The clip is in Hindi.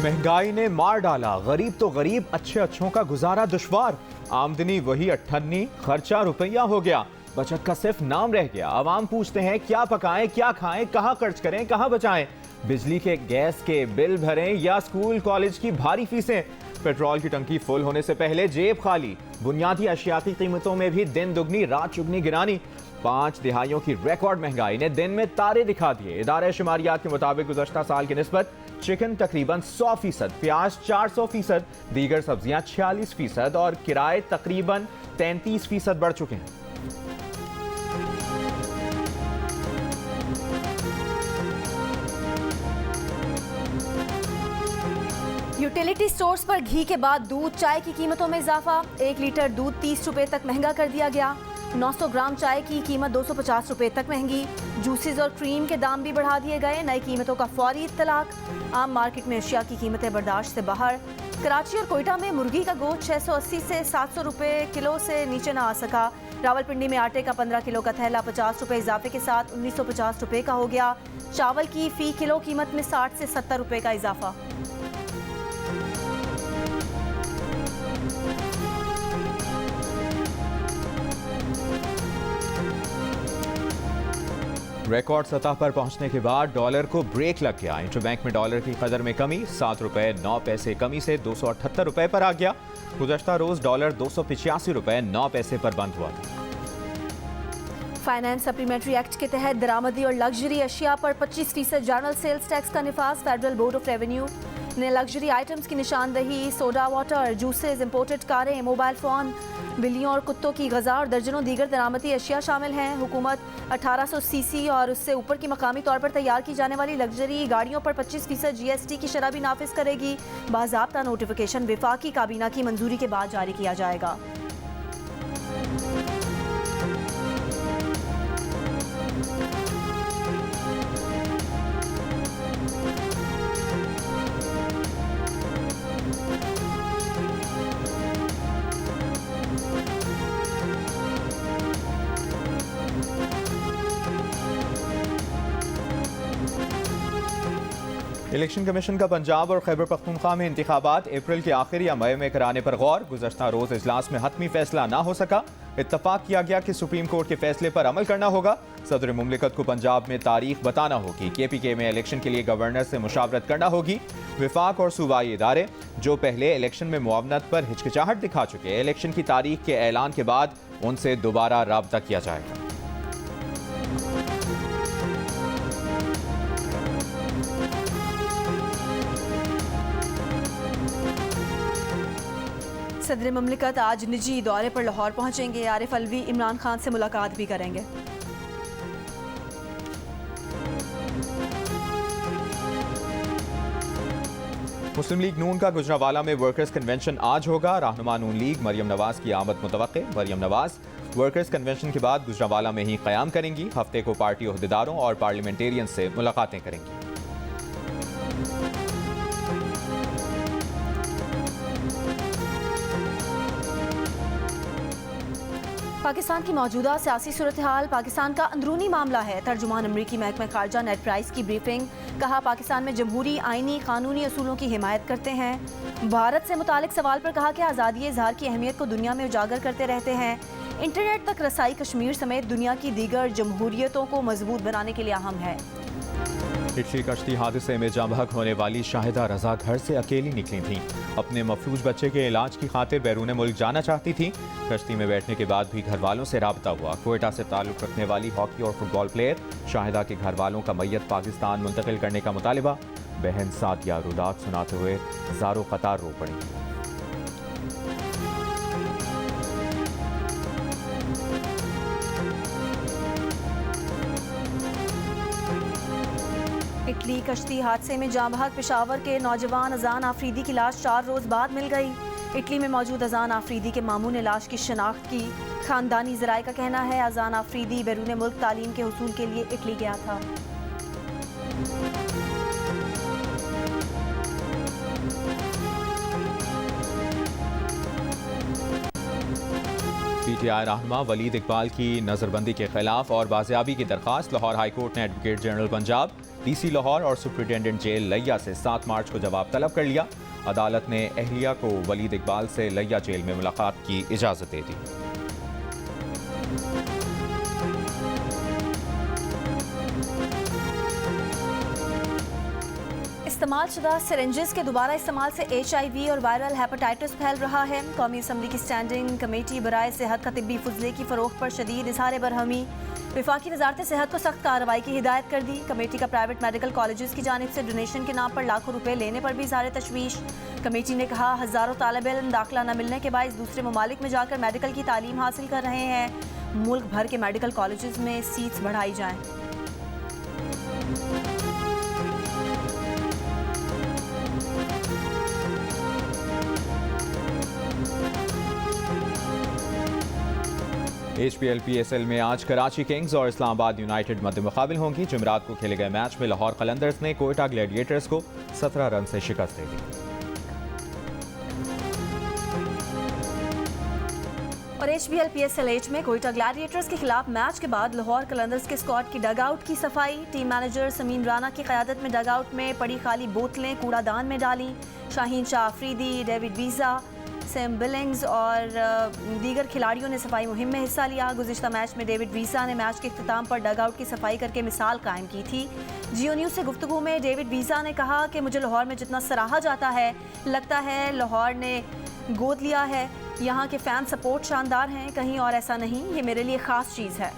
महंगाई ने मार डाला, गरीब तो गरीब, अच्छे अच्छों का गुजारा दुश्वार। आमदनी वही 98, खर्चा रुपया हो गया, बचत का सिर्फ नाम रह गया। आवाम पूछते हैं क्या पकाएं, क्या खाएं, कहां खर्च करें, कहां बचाएं। बिजली के गैस के बिल भरें या स्कूल कॉलेज की भारी फीसें। पेट्रोल की टंकी फुल होने से पहले जेब खाली। बुनियादी अशिया की कीमतों में भी दिन दुगनी रात चुगनी गिरानी। 5 दिहाइयों की रिकॉर्ड महंगाई ने दिन में तारे दिखा दिए। इदारे शुमारियात के मुताबिक गुज़श्ता साल की निस्बत चिकन तकरीबन 100%, प्याज 400%, दीगर सब्जियां 46% और किराए तकरीबन 33% बढ़ चुके हैं। यूटिलिटी स्टोर्स पर घी के बाद दूध, चाय की कीमतों में इजाफा। 1 लीटर दूध 30 रुपए तक महंगा कर दिया गया। 900 ग्राम चाय की कीमत 250 रुपए तक महंगी। जूसेस और क्रीम के दाम भी बढ़ा दिए गए। नई कीमतों का फौरी इत्तलाक। आम मार्केट में अशिया की कीमतें बर्दाश्त से बाहर। कराची और कोयटा में मुर्गी का गोश्त 680 से 700 रुपए किलो से नीचे न आ सका। रावलपिंडी में आटे का 15 किलो का थैला 50 रुपए इजाफे के साथ 1950 रुपए का हो गया। चावल की फी किलो कीमत में 60 से 70 रुपए का इजाफा। रिकॉर्ड सतह पर पहुंचने के बाद डॉलर को ब्रेक लग गया। इंटरबैंक में डॉलर की कदर में कमी, 7 रुपए 9 पैसे कमी से 278 रुपए पर आ गया। गुज़श्ता रोज डॉलर 285 रुपए 9 पैसे पर बंद हुआ था। फाइनेंस सप्लीमेंट्री एक्ट के तहत दरामदी और लग्जरी अशिया पर 25% जनरल सेल्स टैक्स का निफाज। फेडरल बोर्ड ऑफ रेवेन्यू ने लग्जरी आइटम्स की निशानदही, सोडा वाटर, जूसेस, इंपोर्टेड कारें, मोबाइल फ़ोन, बिल्लियों और कुत्तों की गज़ा और दर्जनों दीगर दरामदी अशिया शामिल हैं। हुकूमत 1800 सीसी और उससे ऊपर की मकामी तौर पर तैयार की जाने वाली लग्जरी गाड़ियों पर 25% GST की शरह भी नाफिज करेगी। बाज़ाब्ता नोटिफिकेशन विफाकी काबीना की मंजूरी के बाद जारी किया जाएगा। इलेक्शन कमीशन का पंजाब और खैबर पख्तूनख्वा में इंतखाबात अप्रैल के आखिर या मई में कराने पर गौर। गुज़श्ता रोज इजलास में हतमी फैसला ना हो सका। इत्तफाक किया गया कि सुप्रीम कोर्ट के फैसले पर अमल करना होगा। सदर मुमलिकत को पंजाब में तारीख बताना होगी। KPK में इलेक्शन के लिए गवर्नर से मुशावरत करना होगी। विफाक और सूबाई इदारे जो पहले इलेक्शन में मुआवनत पर हिचकिचाहट दिखा चुके, इलेक्शन की तारीख के ऐलान के बाद उनसे दोबारा राब्ता किया जाएगा। सदर मुमलिकत आज निजी दौरे पर लाहौर पहुंचेंगे। आरिफ अलवी इमरान खान से मुलाकात भी करेंगे। मुस्लिम लीग नून का गुजरांवाला में वर्कर्स कन्वेंशन आज होगा। रहनुमा नून लीग मरियम नवाज की आमद मुतवक्के। मरियम नवाज वर्कर्स कन्वेंशन के बाद गुजरांवाला में ही क़याम करेंगी। हफ्ते को पार्टी ओहदेदारों और पार्लियामेंटेरियन से मुलाकातें करेंगी। पाकिस्तान की मौजूदा सियासी सूरत हाल पाकिस्तान का अंदरूनी मामला है। तर्जुमान अमरीकी महकमा खारजा नेड प्राइस की ब्रीफिंग। कहा पाकिस्तान में जमहूरी आईनी कानूनी असूलों की हिमायत करते हैं। भारत से मुतालिक सवाल पर कहा कि आज़ादी इजहार की अहमियत को दुनिया में उजागर करते रहते हैं। इंटरनेट तक रसाई कश्मीर समेत दुनिया की दीगर जमहूरियतों को मजबूत बनाने के लिए अहम है। इटली कश्ती हादसे में जाँ बहक होने वाली शाहिदा रजा घर से अकेली निकली थीं। अपने मफलूज बच्चे के इलाज की खातिर बैरून मुल्क जाना चाहती थीं। कश्ती में बैठने के बाद भी घर वालों से राब्ता हुआ। कोयटा से ताल्लुक़ रखने वाली हॉकी और फुटबॉल प्लेयर शाहिदा के घर वालों का मैयत पाकिस्तान मुंतकिल करने का मुतालिबा। बहन सादिया रुदात सुनाते हुए ज़ारो क़तार रो पड़ी। इटली कश्ती हादसे में जाँ बहक पेशावर के नौजवान अजान आफरीदी की लाश 4 रोज बाद मिल गई। इटली में मौजूद अजान आफरीदी के मामू ने लाश की शनाख्त की। खानदानी ज़राए का कहना है अजान आफरीदी बैरून मुल्क तालीम के हुसूल के लिए इटली गया था। PTI रहनुमा वलीद इकबाल की नज़रबंदी के खिलाफ और बाजियाबी की दरख्वास्त। लाहौर हाई कोर्ट ने advocate general Punjab, DC Lahore और सुप्रिटेंडेंट जेल लिया से 7 मार्च को जवाब तलब कर लिया। अदालत ने अहलिया को वलीद इकबाल से लिया जेल में मुलाकात की इजाज़त दे दी। इस्तेमाल शुदा सिरेंजेस के दोबारा इस्तेमाल से HIV और वायरल हेपेटाइटिस फैल रहा है। कौमी असम्बली की स्टैंडिंग कमेटी बराए सेहत का तिब्बी फजले की फ़रोख्त पर शदीद इज़हार बरहमी। वफाकी वजारत सेहत को सख्त कार्रवाई की हिदायत कर दी। कमेटी का प्राइवेट मेडिकल कॉलेजेस की जानिब से डोनेशन के नाम पर लाखों रुपए लेने पर भी इज़हार तशवीश। कमेटी ने कहा हज़ारों तालिब इल्म दाखिला न मिलने के बायस दूसरे ममालिक में जाकर मेडिकल की तालीम हासिल कर रहे हैं। मुल्क भर के मेडिकल कॉलेजेस में सीट्स बढ़ाई जाएँ। HPL PSL में आज कराची किंग्स और इस्लामाबाद यूनाइटेड मध्य मुकाबिल होंगी। जुमेरात को खेले गए मैच में लाहौर कलंदर्स ने कोयटा ग्लैडिएटर्स को 17 रन से शिकस्त दे दी। और HPL PSL में कोयटा ग्लैडिएटर्स के खिलाफ मैच के बाद लाहौर कलंदर्स के स्क्वाड की डगआउट की सफाई। टीम मैनेजर समीन राना की क़यादत में डगआउट में पड़ी खाली बोतलें कूड़ादान में डाली। Shaheen Shah Afridi, David visa, Sam Billings और दीगर खिलाड़ियों ने सफाई मुहिम में हिस्सा लिया। गुज़िश्ता मैच में डेविड वीज़ा ने मैच के इख्तिताम पर डगआउट की सफाई करके मिसाल कायम की थी। जियो न्यूज़ से गुफ्तगू में डेविड वीज़ा ने कहा कि मुझे लाहौर में जितना सराहा जाता है लगता है लाहौर ने गोद लिया है। यहाँ के फ़ैन सपोर्ट शानदार हैं, कहीं और ऐसा नहीं। ये मेरे लिए ख़ास चीज़ है।